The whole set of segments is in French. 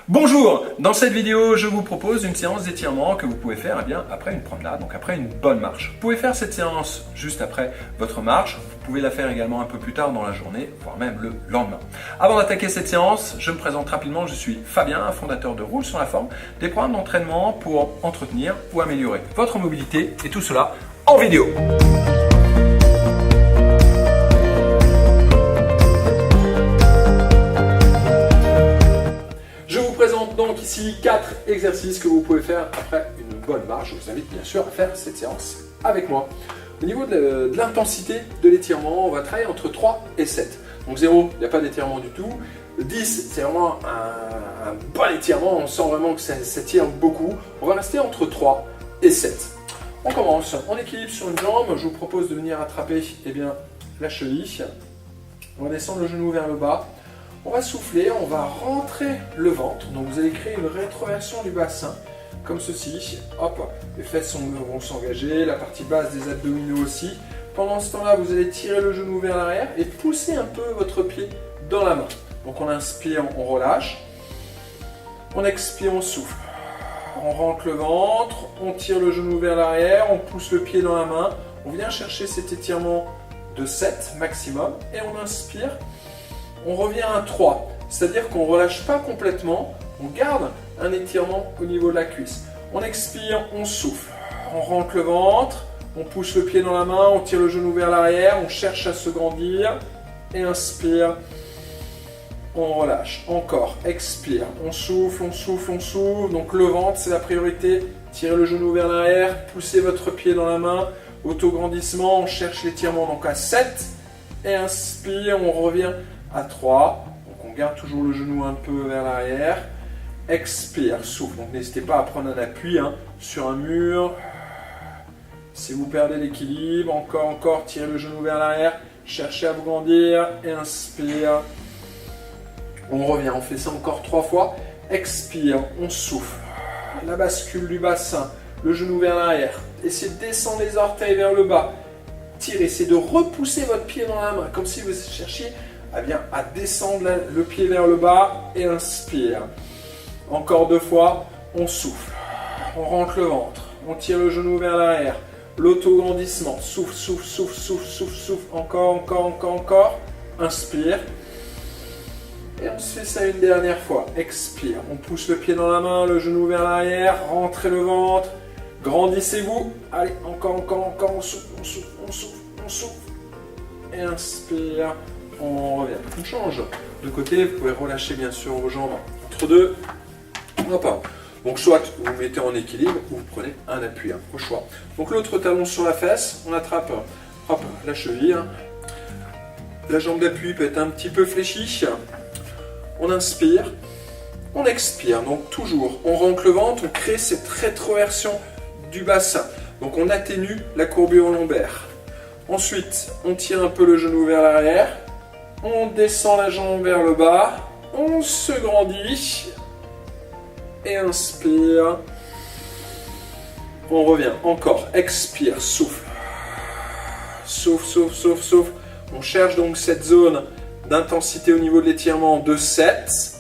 Bonjour, dans cette vidéo je vous propose une séance d'étirement que vous pouvez faire après une promenade, donc après une bonne marche. Vous pouvez faire cette séance juste après votre marche, vous pouvez la faire également un peu plus tard dans la journée, voire même le lendemain. Avant d'attaquer cette séance, je me présente rapidement, je suis Fabien, fondateur de Roule sur la forme, des programmes d'entraînement pour entretenir ou améliorer votre mobilité et tout cela en vidéo. Je vous présente donc ici 4 exercices que vous pouvez faire après une bonne marche. Je vous invite bien sûr à faire cette séance avec moi. Au niveau de l'intensité de l'étirement, on va travailler entre 3 et 7. Donc 0, il n'y a pas d'étirement du tout. 10, c'est vraiment un bon étirement, on sent vraiment que ça tire beaucoup. On va rester entre 3 et 7. On commence, on équilibre sur une jambe. Je vous propose de venir attraper la cheville. On va descendre le genou vers le bas. On va souffler, on va rentrer le ventre. Donc vous allez créer une rétroversion du bassin, comme ceci. Hop, les fesses vont s'engager, la partie basse des abdominaux aussi. Pendant ce temps-là, vous allez tirer le genou vers l'arrière et pousser un peu votre pied dans la main. Donc on inspire, on relâche. On expire, on souffle. On rentre le ventre, on tire le genou vers l'arrière, on pousse le pied dans la main. On vient chercher cet étirement de 7 maximum et on inspire. On revient à 3, c'est-à-dire qu'on ne relâche pas complètement, on garde un étirement au niveau de la cuisse. On expire, on souffle, on rentre le ventre, on pousse le pied dans la main, on tire le genou vers l'arrière, on cherche à se grandir et inspire, on relâche. Encore, expire, on souffle, on souffle, on souffle. Donc le ventre, c'est la priorité. Tirez le genou vers l'arrière, poussez votre pied dans la main, autograndissement, on cherche l'étirement donc à 7 et inspire, on revient à 3, donc on garde toujours le genou un peu vers l'arrière, expire, souffle, donc n'hésitez pas à prendre un appui sur un mur, si vous perdez l'équilibre, encore, tirez le genou vers l'arrière, cherchez à vous grandir, et inspire, on revient, on fait ça encore 3 fois, expire, on souffle, la bascule du bassin, le genou vers l'arrière, essayez de descendre les orteils vers le bas, tirez, essayez de repousser votre pied dans la main, comme si vous cherchiez à descendre le pied vers le bas et inspire. Encore 2 fois, on souffle, on rentre le ventre, on tire le genou vers l'arrière, l'autograndissement, souffle, souffle, souffle, souffle, souffle, souffle, encore, inspire. Et on se fait ça une dernière fois, expire, on pousse le pied dans la main, le genou vers l'arrière, rentrez le ventre, grandissez-vous, allez, encore, on souffle, on souffle, et inspire. On revient, on change de côté, vous pouvez relâcher bien sûr vos jambes entre deux. Hop. Donc soit vous mettez en équilibre ou vous prenez un appui, au choix. Donc l'autre talon sur la fesse, on attrape la cheville. La jambe d'appui peut être un petit peu fléchie. On inspire, on expire. Donc toujours, on rentre le ventre, on crée cette rétroversion du bassin. Donc on atténue la courbure lombaire. Ensuite, on tire un peu le genou vers l'arrière. On descend la jambe vers le bas, on se grandit et inspire. On revient, encore, expire, souffle. Souffle, souffle, souffle, souffle. On cherche donc cette zone d'intensité au niveau de l'étirement de 7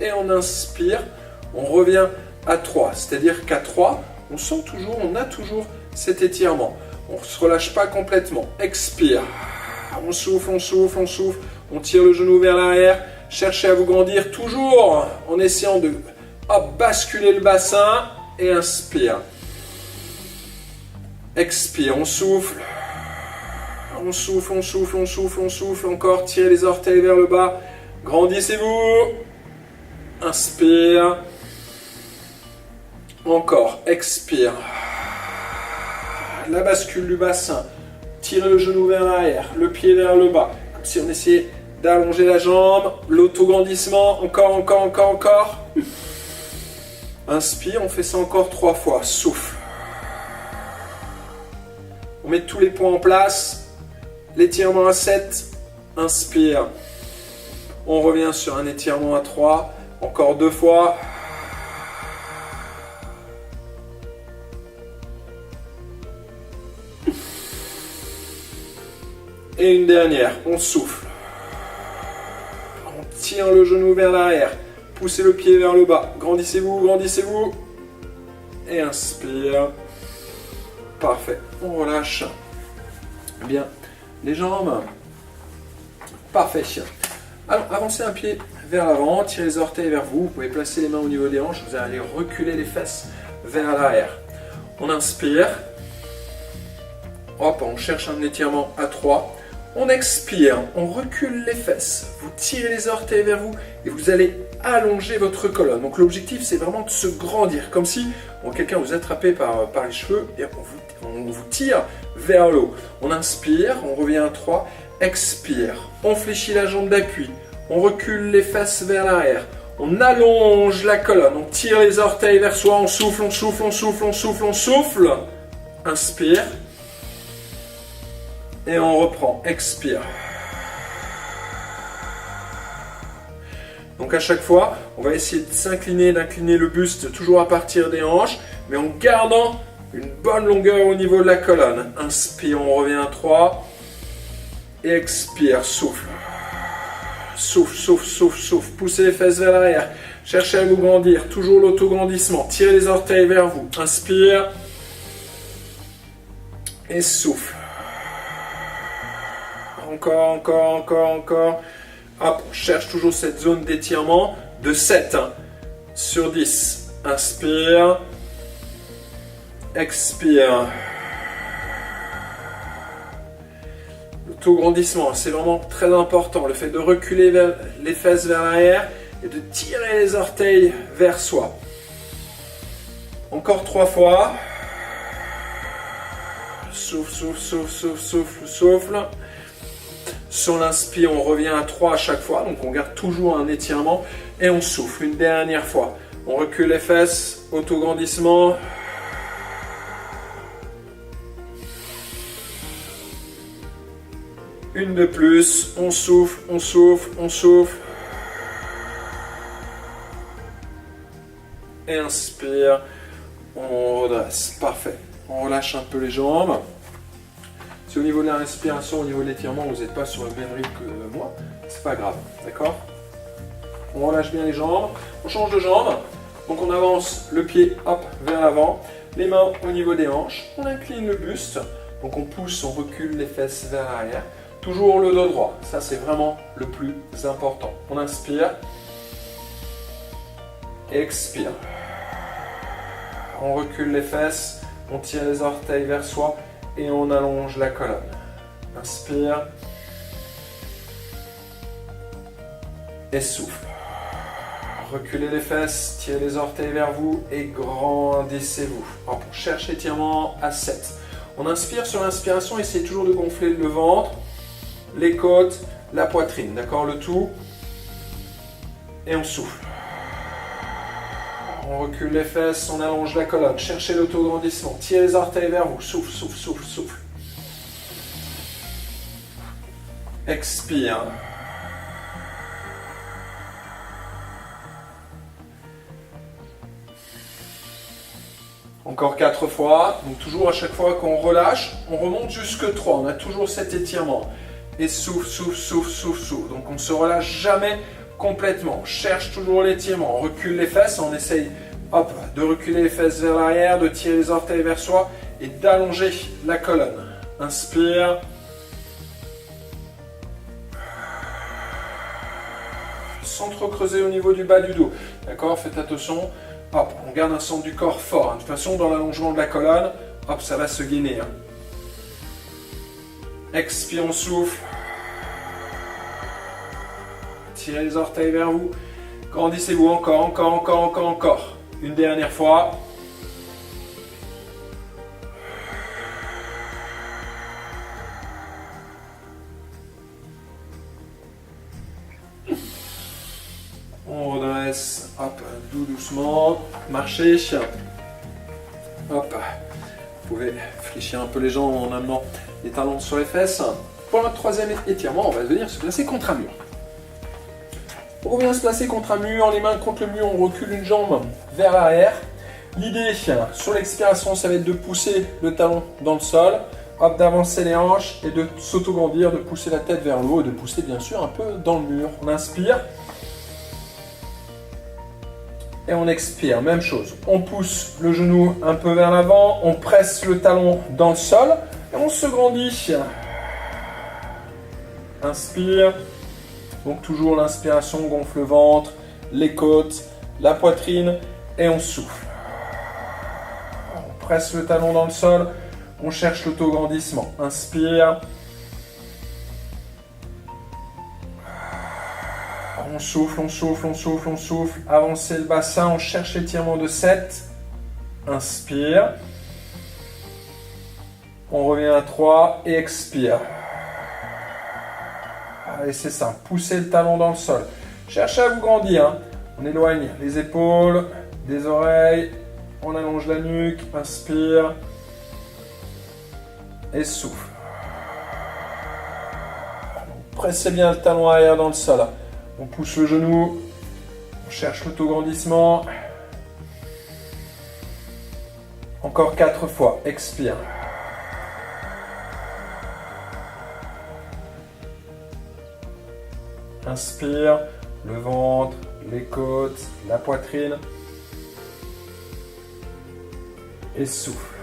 et on inspire. On revient à 3, c'est-à-dire qu'à 3, on sent toujours, on a toujours cet étirement. On ne se relâche pas complètement. Expire. On souffle, on souffle, on souffle, on tire le genou vers l'arrière, cherchez à vous grandir toujours en essayant de basculer le bassin et inspire. Expire, on souffle, on souffle, on souffle, on souffle, on souffle, encore, tirez les orteils vers le bas, grandissez-vous, inspire, encore, expire, la bascule du bassin. Tirez le genou vers l'arrière, le pied vers le bas, comme si on essayait d'allonger la jambe, l'autograndissement, encore. Inspire, on fait ça encore 3 fois, souffle. On met tous les points en place, l'étirement à 7, inspire. On revient sur un étirement à 3, encore 2 fois. Et une dernière, on souffle. On tire le genou vers l'arrière. poussez le pied vers le bas. Grandissez-vous, grandissez-vous. Et inspire. Parfait. On relâche. Bien. Les jambes. Parfait. Alors, avancez un pied vers l'avant, tirez les orteils vers vous. Vous pouvez placer les mains au niveau des hanches. Vous allez reculer les fesses vers l'arrière. On inspire. Hop, on cherche un étirement à 3. On expire, on recule les fesses. Vous tirez les orteils vers vous et vous allez allonger votre colonne. Donc l'objectif, c'est vraiment de se grandir. Comme si quelqu'un vous attrapait par les cheveux et on vous tire vers le haut. On inspire, on revient à 3. Expire, on fléchit la jambe d'appui. On recule les fesses vers l'arrière. On allonge la colonne. On tire les orteils vers soi. On souffle, on souffle, on souffle, on souffle, on souffle. Inspire. Et on reprend. Expire. Donc à chaque fois, on va essayer de s'incliner, d'incliner le buste toujours à partir des hanches, mais en gardant une bonne longueur au niveau de la colonne. Inspire, on revient à 3. Et expire, souffle. Souffle, souffle, souffle, souffle. Poussez les fesses vers l'arrière. Cherchez à vous grandir. Toujours l'autograndissement. Tirez les orteils vers vous. Inspire. Et souffle. Encore, encore, encore, encore. Hop, on cherche toujours cette zone d'étirement de 7 sur 10. Inspire. Expire. L'autograndissement, c'est vraiment très important. Le fait de reculer les fesses vers l'arrière et de tirer les orteils vers soi. Encore 3 fois. Souffle, souffle, souffle, souffle, souffle, souffle. Sur l'inspire, on revient à 3 à chaque fois. Donc on garde toujours un étirement. Et on souffle une dernière fois. On recule les fesses. Autograndissement. Une de plus. On souffle, on souffle, on souffle. Et inspire. On redresse. Parfait. On relâche un peu les jambes. Si au niveau de la respiration, au niveau de l'étirement, vous n'êtes pas sur le même rythme que moi, c'est pas grave, d'accord? On relâche bien les jambes, on change de jambe, donc on avance le pied hop vers l'avant, les mains au niveau des hanches, on incline le buste, donc on pousse, on recule les fesses vers l'arrière, toujours le dos droit, ça c'est vraiment le plus important. On inspire, expire, on recule les fesses, on tire les orteils vers soi, et on allonge la colonne. Inspire. Et souffle. Reculez les fesses, tirez les orteils vers vous et grandissez-vous. On cherche l'étirement à 7. On inspire sur l'inspiration, essayez toujours de gonfler le ventre, les côtes, la poitrine. D'accord, le tout. Et on souffle. On recule les fesses, on allonge la colonne. Cherchez l'autograndissement. Tirez les orteils vers vous. Souffle, souffle, souffle, souffle. Expire. Encore 4 fois. Donc toujours à chaque fois qu'on relâche, on remonte jusque 3. On a toujours cet étirement. Et souffle, souffle, souffle, souffle, souffle. Donc on ne se relâche jamais complètement. On cherche toujours l'étirement. On recule les fesses, on essaye de reculer les fesses vers l'arrière, de tirer les orteils vers soi et d'allonger la colonne. Inspire. Sans trop creuser au niveau du bas du dos. D'accord, faites attention. Hop, on garde un centre du corps fort. De toute façon, dans l'allongement de la colonne, hop, ça va se gainer. Expire, on souffle. Tirez les orteils vers vous. Grandissez-vous encore, encore, encore, encore, encore. Une dernière fois. On redresse, hop, doucement, marchez. Hop, vous pouvez fléchir un peu les jambes en amenant les talons sur les fesses. Pour notre troisième étirement, on va venir se placer contre un mur. On vient se placer contre un mur, les mains contre le mur, on recule une jambe vers l'arrière. L'idée, sur l'expiration, ça va être de pousser le talon dans le sol, hop, d'avancer les hanches et de s'autograndir, de pousser la tête vers le haut et de pousser bien sûr un peu dans le mur. On inspire. Et on expire, même chose. On pousse le genou un peu vers l'avant, on presse le talon dans le sol et on se grandit. Inspire. Donc toujours l'inspiration gonfle le ventre, les côtes, la poitrine et on souffle. On presse le talon dans le sol, on cherche l'autograndissement. Inspire. On souffle, on souffle, on souffle, on souffle. Avancez le bassin, on cherche l'étirement de 7. Inspire. On revient à 3 et expire. Allez, c'est ça. Poussez le talon dans le sol. Cherchez à vous grandir. Hein. On éloigne les épaules des oreilles. On allonge la nuque. Inspire. Et souffle. Pressez bien le talon arrière dans le sol. On pousse le genou. On cherche l'autograndissement. Encore 4 fois. Expire. Inspire, le ventre, les côtes, la poitrine. Et souffle.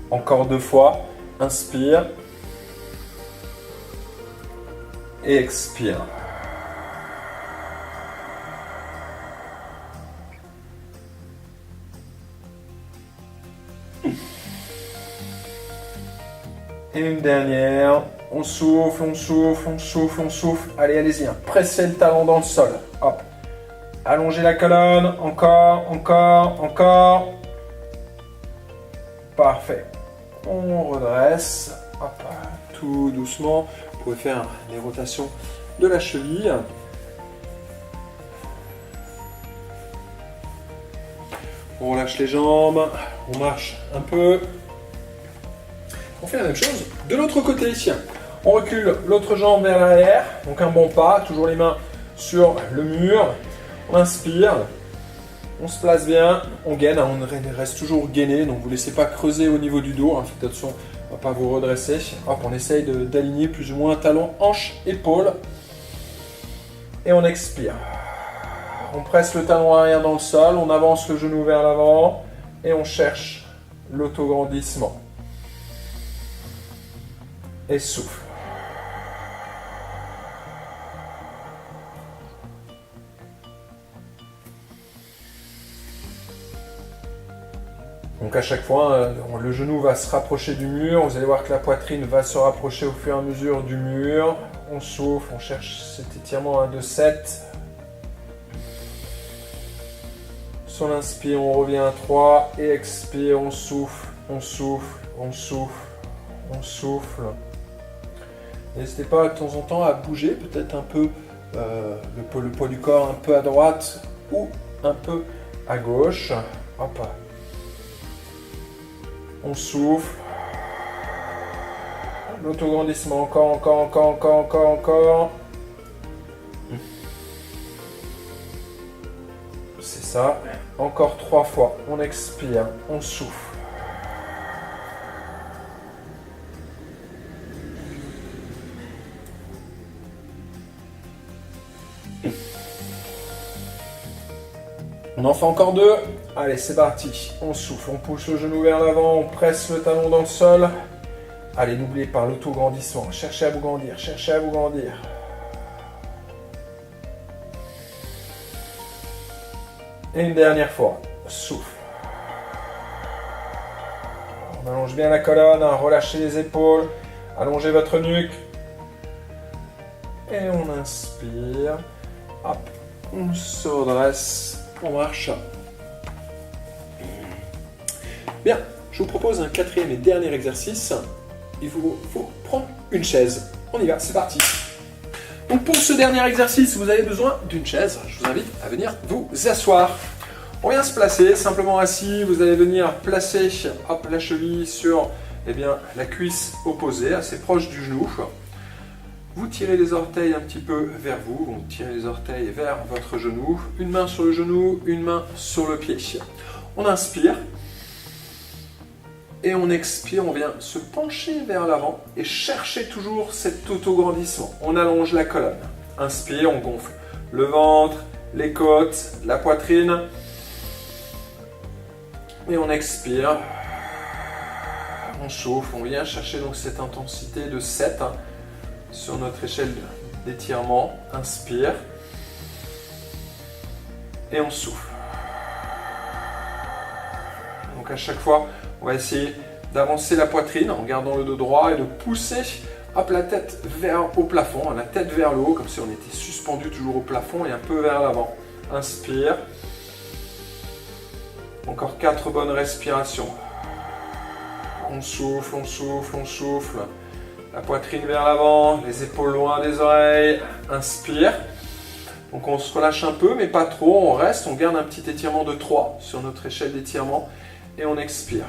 Encore 2 fois. Inspire. Et expire. Et une dernière. On souffle, on souffle, on souffle, on souffle. Allez, allez-y. Hein. Pressez le talon dans le sol. Hop. Allongez la colonne. Encore, encore, encore. Parfait. On redresse. Hop. Tout doucement. Vous pouvez faire les rotations de la cheville. On relâche les jambes. On marche un peu. On fait la même chose de l'autre côté ici. On recule l'autre jambe vers l'arrière, donc un bon pas, toujours les mains sur le mur. On inspire, on se place bien, on gaine, on reste toujours gainé, donc vous ne laissez pas creuser au niveau du dos, hein, faites attention, on ne va pas vous redresser. Hop, on essaye d'aligner plus ou moins talon, hanche, épaule. Et on expire. On presse le talon arrière dans le sol, on avance le genou vers l'avant et on cherche l'autograndissement. Et souffle. Donc à chaque fois, le genou va se rapprocher du mur. Vous allez voir que la poitrine va se rapprocher au fur et à mesure du mur. On souffle, on cherche cet étirement à 2-7. Sur l'inspire, on revient à 3 et expire, on souffle, on souffle, on souffle, on souffle. N'hésitez pas de temps en temps à bouger peut-être un peu le poids du corps un peu à droite ou un peu à gauche. Hop. On souffle. L'autograndissement, encore. C'est ça. Encore 3 fois. On expire, on souffle. On en fait encore 2. Allez, c'est parti. On souffle, on pousse le genou vers l'avant, on presse le talon dans le sol. Allez, n'oubliez pas l'autograndissement. Cherchez à vous grandir, cherchez à vous grandir. Et une dernière fois. Souffle. On allonge bien la colonne, relâchez les épaules, allongez votre nuque. Et on inspire. Hop, on se redresse. On marche. Bien, je vous propose un 4e et dernier exercice. Il vous faut prendre une chaise. On y va, c'est parti. Donc pour ce dernier exercice, vous avez besoin d'une chaise. Je vous invite à venir vous asseoir. On vient se placer, simplement assis. Vous allez venir placer hop, la cheville sur la cuisse opposée, assez proche du genou. Vous tirez les orteils un petit peu vers vous, vous tirez les orteils vers votre genou, une main sur le genou, une main sur le pied. On inspire et on expire, on vient se pencher vers l'avant et chercher toujours cet autograndissement. On allonge la colonne. Inspire, on gonfle le ventre, les côtes, la poitrine. Et on expire. On souffle, on vient chercher donc cette intensité de 7 sur notre échelle d'étirement. Inspire. Et on souffle. Donc à chaque fois, on va essayer d'avancer la poitrine en gardant le dos droit et de pousser hop, la tête au plafond, la tête vers le haut, comme si on était suspendu toujours au plafond et un peu vers l'avant. Inspire. Encore 4 bonnes respirations. On souffle, on souffle, on souffle. La poitrine vers l'avant, les épaules loin des oreilles. Inspire. Donc on se relâche un peu, mais pas trop. On reste, on garde un petit étirement de 3 sur notre échelle d'étirement. Et on expire.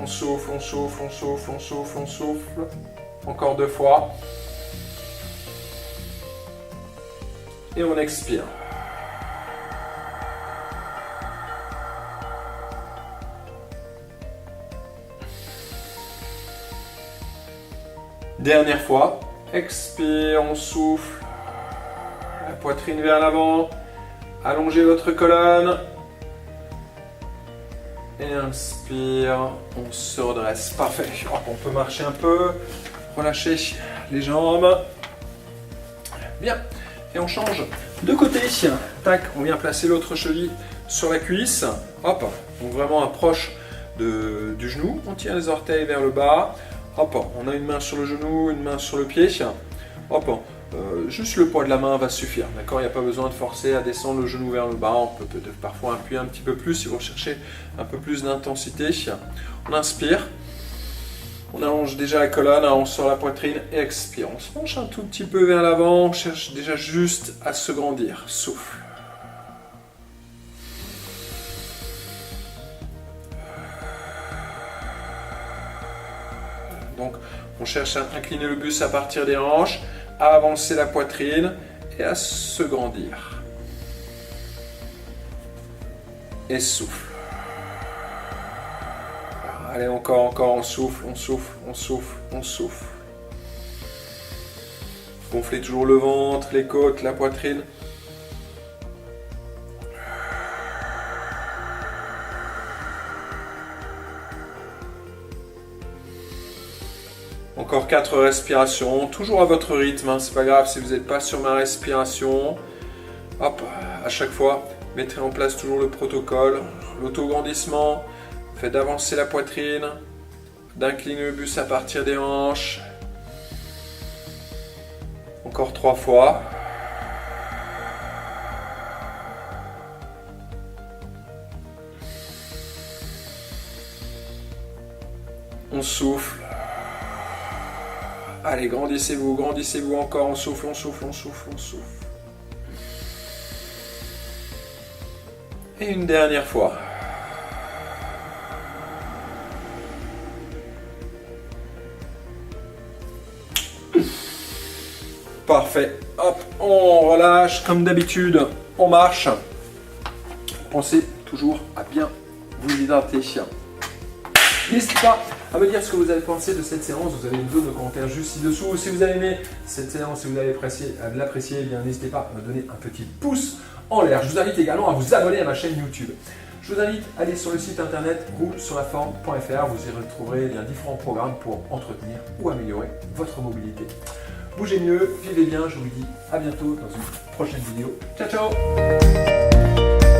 On souffle, on souffle, on souffle, on souffle, on souffle. Encore 2 fois. Et on expire. Dernière fois. Expire, on souffle. La poitrine vers l'avant. Allongez votre colonne. Et inspire, on se redresse. Parfait. On peut marcher un peu, relâcher les jambes. Bien. Et on change de côté. Tac, on vient placer l'autre cheville sur la cuisse. Hop, donc vraiment approche du genou. On tire les orteils vers le bas. Hop, on a une main sur le genou, une main sur le pied. Hop, juste le poids de la main va suffire, d'accord? Il n'y a pas besoin de forcer à descendre le genou vers le bas. On peut peut-être parfois appuyer un petit peu plus si vous recherchez un peu plus d'intensité. On inspire, on allonge déjà la colonne, on sort la poitrine et expire. On se penche un tout petit peu vers l'avant, on cherche déjà juste à se grandir. Souffle. Donc, on cherche à incliner le buste à partir des hanches, à avancer la poitrine et à se grandir. Et souffle. Allez, encore, on souffle, on souffle, on souffle, on souffle. Gonflez toujours le ventre, les côtes, la poitrine. Encore 4 respirations, toujours à votre rythme, c'est pas grave si vous n'êtes pas sur ma respiration. Hop, à chaque fois, mettez en place toujours le protocole, l'autograndissement, faites d'avancer la poitrine, d'incliner le buste à partir des hanches. Encore 3 fois. On souffle. Allez, grandissez-vous encore, on souffle, on souffle, on souffle, on souffle. Et une dernière fois. Parfait. Hop, on relâche comme d'habitude, on marche. Pensez toujours à bien vous hydrater. N'hésitez pas à me dire ce que vous avez pensé de cette séance. Vous avez une zone de commentaires juste ci-dessous. Si vous avez aimé cette séance, si vous avez l'apprécié, eh bien n'hésitez pas à me donner un petit pouce en l'air. Je vous invite également à vous abonner à ma chaîne YouTube. Je vous invite à aller sur le site internet roulesurlaforme.fr. Vous y retrouverez différents programmes pour entretenir ou améliorer votre mobilité. Bougez mieux, vivez bien. Je vous dis à bientôt dans une prochaine vidéo. Ciao, ciao!